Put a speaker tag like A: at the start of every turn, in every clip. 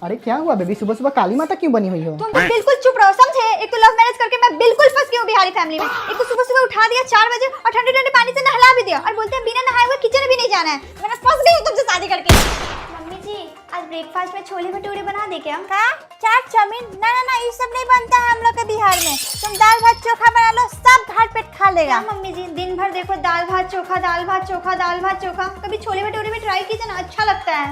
A: अरे क्या हुआ बेबी, सुबह सुबह काली माता क्यों बनी हुई हो?
B: तुम तो बिल्कुल चुप रहो, समझे? एक तो लव मैरिज करके मैं बिल्कुल फंस गई हूँ बिहारी फैमिली में। एक तो सुबह सुबह उठा दिया 4 बजे और ठंडे ठंडे पानी से नहला भी दिया और बोलते हैं बिना नहाए हुए किचन भी नहीं जाना है। मैं फंस गई हूँ तुमसे शादी करके। मम्मी जी आज ब्रेकफास्ट में छोले भटूरे बना दे क्या? चाट चाउमीन? ना ना ना, ये सब नहीं बनता है हम लोग के बिहार में। तुम दाल भात चोखा बना लो, सब घर पेट खा लेगा। मम्मी जी दिन भर देखो दाल भात चोखा, दाल भात चोखा, दाल भात चोखा। कभी छोले भटूरे भी ट्राई कीजिए ना, अच्छा लगता है।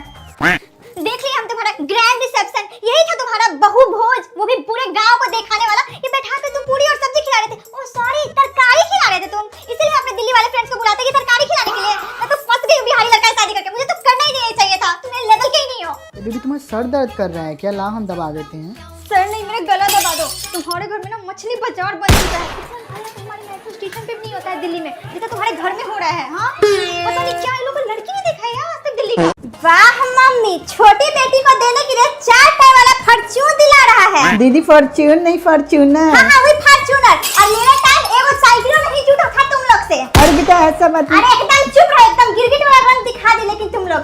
B: देख लिया हम तुम्हारा ग्रैंड रिसेप्शन, यही था तुम्हारा बहू भोज, वो भी पूरे गांव को दिखाने वाला। ये बैठा के तुम पूरी और सब्जी खिला रहे थे, ओ सॉरी तरकारी खिला रहे थे तुम, इसलिए अपने दिल्ली वाले फ्रेंड्स को बुलाते कि तरकारी खिलाने के लिए। मैं तो फंस गई बिहारी लड़का शादी करके, मुझे तो करना ही नहीं चाहिए था, तुम लेवल के ही नहीं हो।
A: बेबी तुम्हारा सर दर्द कर रहा है क्या? ला हम दबा देते हैं।
B: सर नहीं, मेरा गला दबा दो। तुम्हारे घर में ना मछली बाजार बन चुका है, इतना भला तुम्हारे मेट्रो स्टेशन पे भी नहीं होता है दिल्ली में, जितना तुम्हारे घर में हो रहा है। हाँ पता नहीं क्या, ये लोग लड़की नहीं देखा है आज तक दिल्ली का। वाह मम्मी, छोटी बेटी को देने के लिए 4 टायर वाला फॉर्च्यून दिला रहा है।
A: दीदी फॉर्च्यून नहीं, फॉर्च्यूनर।
B: हाँ वही फॉर्च्यूनर। और मेरा टाइम एगो साइकिल नहीं छूटा था तुम लोग से।
A: अरे बेटा ऐसा मत।
B: अरे एकदम चुप रहो, एकदम गिरगिट वाला रंग दिखा दे। लेकिन तुम लोग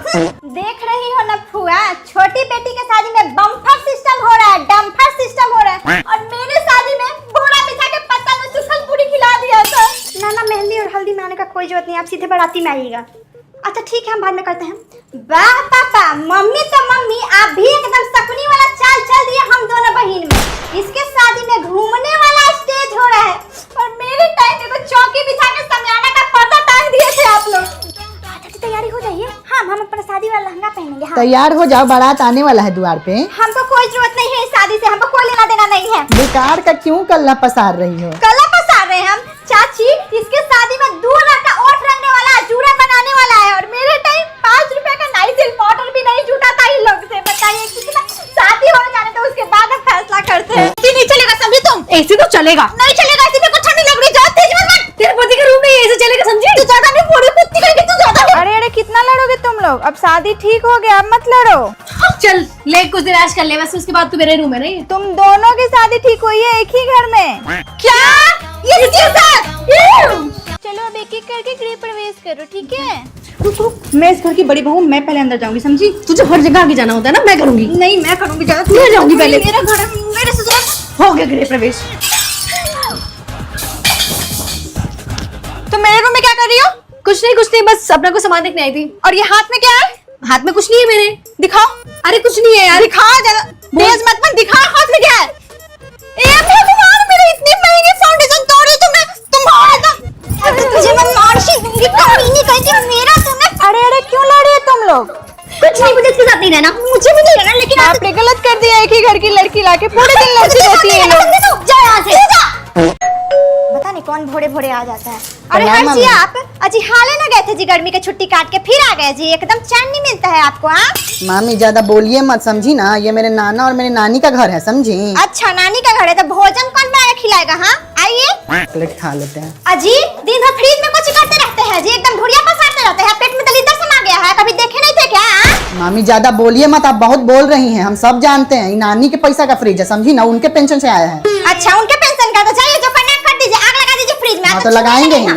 B: देख रही हो ना फुआ, छोटी बेटी के शादी में बम्पर सिस्टम हो रहा है, डम्पर सिस्टम हो रहा है, और मेरे शादी में घोड़ा बिठा के पत्ता में सूखल पूरी खिला दिया था। ना ना, मेहंदी और हल्दी में आने का कोई जरूरत नहीं, आप सीधे बाराती में आइएगा। अच्छा ठीक है, हम बाद में करते हैं। वाह पापा, मम्मी तो मम्मी, आप भी एकदम सपनी वाला चाल चल दिए हम दोनों बहन में। इसके शादी में घूमने वाला स्टेज हो रहा है और मेरे टाइम में चौकी बिछा के समियाना का पर्दा टांग दिए थे आप लोग। तैयारी हो जाइए। हाँ हम अपना शादी वाला लहंगा पहनेंगे। हाँ।
A: तैयार हो जाओ, बारात आने वाला है द्वार पे।
B: हमको कोई जरूरत नहीं है इस शादी से, हमको कोई लेना देना नहीं है।
A: बेकार का क्यों कल्ला पसार रही हो?
B: कला पसार रहे हैं हम? चाची इसके शादी में 2 लाख का ओट रंगने वाला है, जूड़ा बनाने वाला है, और मेरे टाइम 5 रुपए का नाइसिल पाउडर भी नहीं जुटा था इन लोग से। बताइए कितना शादी हो जाने तो उसके बाद हम फैसला करते हैं। एसी नहीं चलेगा समझी तुम? एसी तो चलेगा। नहीं चलेगा, एसी में कुछ ठंडी लग रही, जा तेज मत। तेरे पति का रूम में एसी चलेगा समझी? तू ज्यादा नहीं, पूरी कुत्ती करेगी तू ज्यादा।
C: अरे अरे कितना लड़ोगे तुम लोग? अब शादी ठीक हो गया, अब मत लड़ो।
D: चल ले कुछ देर ऐश कर ले, वैसे उसके बाद तू मेरे रूम में नहीं।
C: तुम दोनों की शादी ठीक हुई है एक ही घर में।
B: क्या ये साथ?
C: चलो अब एक एक करके गृह प्रवेश करो, ठीक है?
D: मैं इस घर की बड़ी बहू, मैं पहले अंदर जाऊंगी समझी? तुझे हर जगह आगे जाना होता है ना, मैं करूंगी।
B: नहीं मैं करूंगी, ज्यादा
D: मैं जाऊंगी पहले।
B: मेरा घर है, मेरे ससुराल।
D: हो गया गृह प्रवेश।
B: तो मेरे रूम में क्या कर रही हो?
D: कुछ नहीं, बस अपना को सामान देखने आई थी।
B: और ये हाथ में क्या है?
D: हाथ में कुछ नहीं है मेरे।
B: दिखाओ।
D: अरे कुछ नहीं है यार।
B: दिखाओ, ज्यादा तेज मत बन, दिखाओ हाथ में क्या है। ए भगवान, मेरे इतनी महंगी फाउंडेशन तोड़ी तुमने। तुझे मैं मार शी दूंगी, कमीनी कहती मेरा तुमने।
C: अरे अरे क्यों लड़ रहे हो तुम लोग?
B: कुछ नहीं, मुझे इसके साथ नहीं रहना, मुझे भी नहीं रहना। लेकिन
C: आपने गलत कर दिया, एक ही घर की लड़की लाके पूरे दिन लड़ती रहती है ये लोग।
B: जा यहाँ से। पता नहीं कौन भोरे भोरे आ जाता है। अरे हर जी आप अजी हाले ना गए थे जी, गर्मी की छुट्टी काट के फिर आ गए जी, एकदम चैन नहीं मिलता है आपको। हाँ
A: मामी ज्यादा बोलिए मत समझी ना, ये मेरे नाना और मेरे नानी का घर है समझी।
B: अच्छा नानी का घर है, तो भोजन कौन बना के खिलाएगा? हाँ आइए
A: प्लेट खा लेते हैं।
B: अजी दिन भर फ्रिज में कुछ करते रहते हैं जी, एकदम ढुड़िया पसारते रहते हैं, पेट में दलिदर समा गया है, कभी देखे नहीं थे क्या?
A: मामी ज्यादा बोलिए मत, आप बहुत बोल रही हैं, हम सब जानते हैं। नानी के पैसा का फ्रिज है समझी ना, उनके पेंशन से आया है।
B: अच्छा उनके पेंशन का, तो जाइए जो करना कर दीजिए, आग लगा दीजिए फ्रिज में।
A: हाँ तो लगाएंगे ही।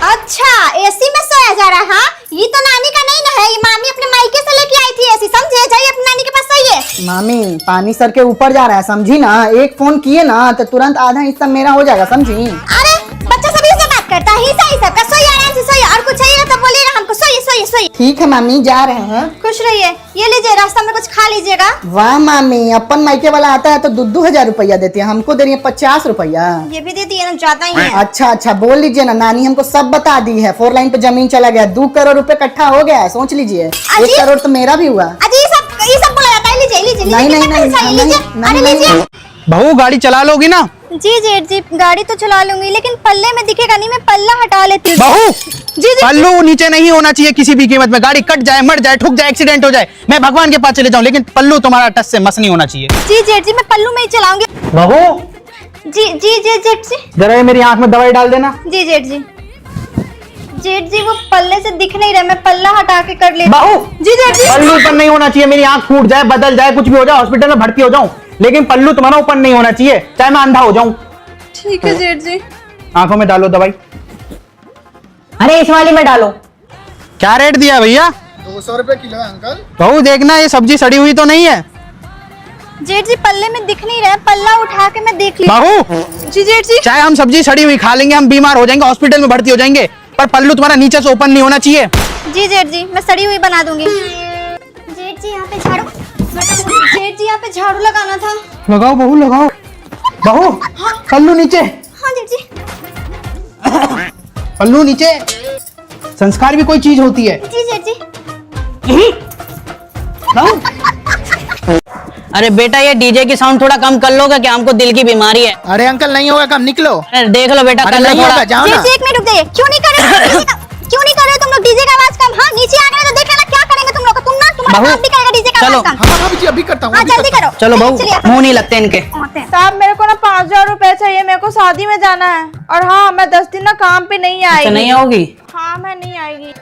B: अच्छा एसी में सोया जा रहा है? हाँ ये तो नानी का नहीं ना है, ये मामी अपने मायके से लेके आई थी एसी, समझे? जाइए अपनी नानी के पास सोइए।
A: मामी पानी सर के ऊपर जा रहा है समझी ना, एक फोन किए ना तो तुरंत आधा हिस्सा मेरा हो जाएगा समझी।
B: अरे बच्चा सभी से बात करता है, हिस्सा हिस्सा का। सोइए आराम से सोइए, और कुछ चाहिए तो बोलिएगा हमको। सोइए सोइए सोइए।
A: ठीक है मामी जा रहे हैं।
B: खुश रहिए, ये लीजिए रास्ता में कुछ खा लीजिएगा।
A: वाह मामी, अपन मायके वाला आता है तो 2,000 रुपया देती है, हमको दे रही है 50 रुपया।
B: ये भी दे दिए ना, ज्यादा ही है।
A: अच्छा बोल लीजिए ना, नानी हमको सब बता दी है। 4 लाइन पे जमीन चला गया, 2 करोड़ रुपए इकट्ठा हो गया है, सोच लीजिए। 1 करोड़ तो मेरा भी हुआ।
B: अजी ये सब बोला जाता है। लीजिए लीजिए
A: नहीं,
B: लीजिए,
A: नहीं,
B: कितना पैसा है?
A: नहीं,
B: लीजिए।
A: नहीं,
B: अरे
A: नहीं,
B: लीजिए।
E: बहू गाड़ी चला लोगी ना?
B: जी जेठ जी गाड़ी तो चला लूंगी, लेकिन पल्ले में दिखेगा नहीं, मैं पल्ला हटा लेती हूँ।
E: बहू
B: जी जी
E: पल्लू नीचे नहीं होना चाहिए किसी भी कीमत में, गाड़ी कट जाए, मर जाए, ठुक जाए, एक्सीडेंट हो जाए, मैं भगवान के पास चले जाऊं, लेकिन पल्लू तुम्हारा टच से मस नहीं होना चाहिए।
B: जी जेठ जी मैं पल्लू में ही चलाऊंगी।
E: बहू
B: जी जी जी जेठ जी।
E: जरा ये मेरी आंख में दवाई डाल देना।
B: जी जेठ जी। जेठ जी वो पल्ले से दिख नहीं रहा, मैं पल्ला हटा के कर लेती।
E: बहू
B: जी जेठ जी।
E: पल्लू ऊपर नहीं होना चाहिए, मेरी आंख फूट जाए, बदल जाए, कुछ भी हो जाए, हॉस्पिटल में भर्ती हो जाऊं, लेकिन पल्लू तुम्हारा ऊपर नहीं होना चाहिए, चाहे मैं अंधा हो जाऊं।
C: ठीक है जेठ जी।
E: आंखों में डालो दवाई।
D: अरे इस वाली में डालो।
E: क्या रेट दिया भैया?
F: 200 रुपए किलो है अंकल।
E: बहू देखना ये सब्जी सड़ी हुई तो नहीं है।
B: जेठ जी पल्ले में दिख नहीं रहा है, पल्ला उठा के मैं देख ली।
E: बहू,
C: जी जेठ जी।
E: चाहे हम सब्जी सड़ी हुई खा लेंगे, हम बीमार हो जाएंगे, हॉस्पिटल में भर्ती हो जाएंगे, पर पल्लू तुम्हारा नीचे से ओपन नहीं होना चाहिए।
B: जी जेठ जी, मैं सड़ी हुई बना दूंगी। जेठ जी यहाँ पे झाड़ू, जेठ जी यहाँ पे झाड़ू लगाना था।
E: लगाओ बहू, लगाओ। बहू, पल्लू नीचे।
B: हाँ जेठ जी।
E: पल्लू नीचे। संस्कार भी कोई चीज होती है।
B: जी जेठ जी।
E: बहू,
F: अरे बेटा ये डीजे की साउंड थोड़ा कम कर लोगे क्या? हमको दिल की बीमारी है।
E: अरे अंकल नहीं होगा काम, निकलो।
F: अरे देख लो बेटा,
E: अरे
F: कर लो
E: नहीं
F: थोड़ा।
E: होगा, जाओ
B: जेठ
E: ना।
B: जी एक मिनट रुक जाइए, क्यों नहीं कर रहे क्यों नहीं कर रहे हो तुम लोग डीजे का आवाज कम? हाँ नीचे आ गए तो देख लेना क्या करेंगे तुम लोग का। तुम ना तुम्हारा
F: बहू,
B: काम भी करेगा डीजे का
F: चलो।
B: आवाज कम।
E: हाँ भाभी जी अभी करता हूँ।
B: हाँ जल्दी करो।
F: चलो बहू,
B: चलिए आप
F: मुंह नहीं लगते इनके।
B: आते हैं।
C: साहब मेरे को ना 5,000 रुपए चाहिए, मेरे को शादी में जाना है। और हाँ मैं 10 दिन ना काम पे नहीं
F: अच्छा
C: आएगी।
F: नहीं आओगी?
C: हाँ मैं नहीं आएगी।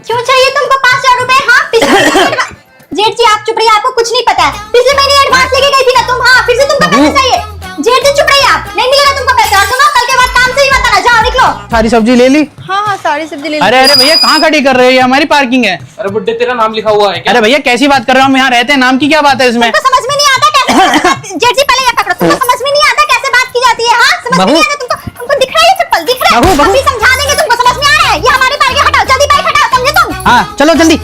B: क्यों चाहिए तुमको 5,000 रुपए? हाँ पिछले जेठ जी आप चुप रहिए, आपको कुछ नहीं पता है। पिछले महीने एडवांस लेके गई थी ना तुम। हाँ फिर से तुमको पैसे चाहिए। जेठ जी चुप रहिए, आप नहीं मिलेगा तुमको पैसा। और सुनो कल के बाद काम से ही मत आना, जाओ निकलो।
E: सारी सब्जी ले ली?
C: हाँ हाँ सारी सब्जी ले
E: अरे अरे भैया कहाँ खड़ी कर रहे हो? ये हमारी पार्किंग है।
G: अरे बुड्ढे तेरा नाम लिखा हुआ है क्या?
E: अरे भैया कैसी बात कर रहे हो? हम यहाँ रहते हैं, नाम की क्या बात है इसमें?
B: तुमको समझ में नहीं आता कैसे जेठ जी पहले ये पकड़ो। तुमको समझ में नहीं आता कैसे बात की जाती है? हाँ समझ में
F: बहू।
B: नहीं आता तुमको? तुमको दिख रहा है ये चप्पल? दिख रहा है?
E: बहू, बहू।
B: अभी समझा देंगे तुमको, समझ में आ रहा है? ये हमारी बाइक हटाओ, जल्दी बाइक हटाओ, समझे तुम?
E: हाँ चलो जल्दी।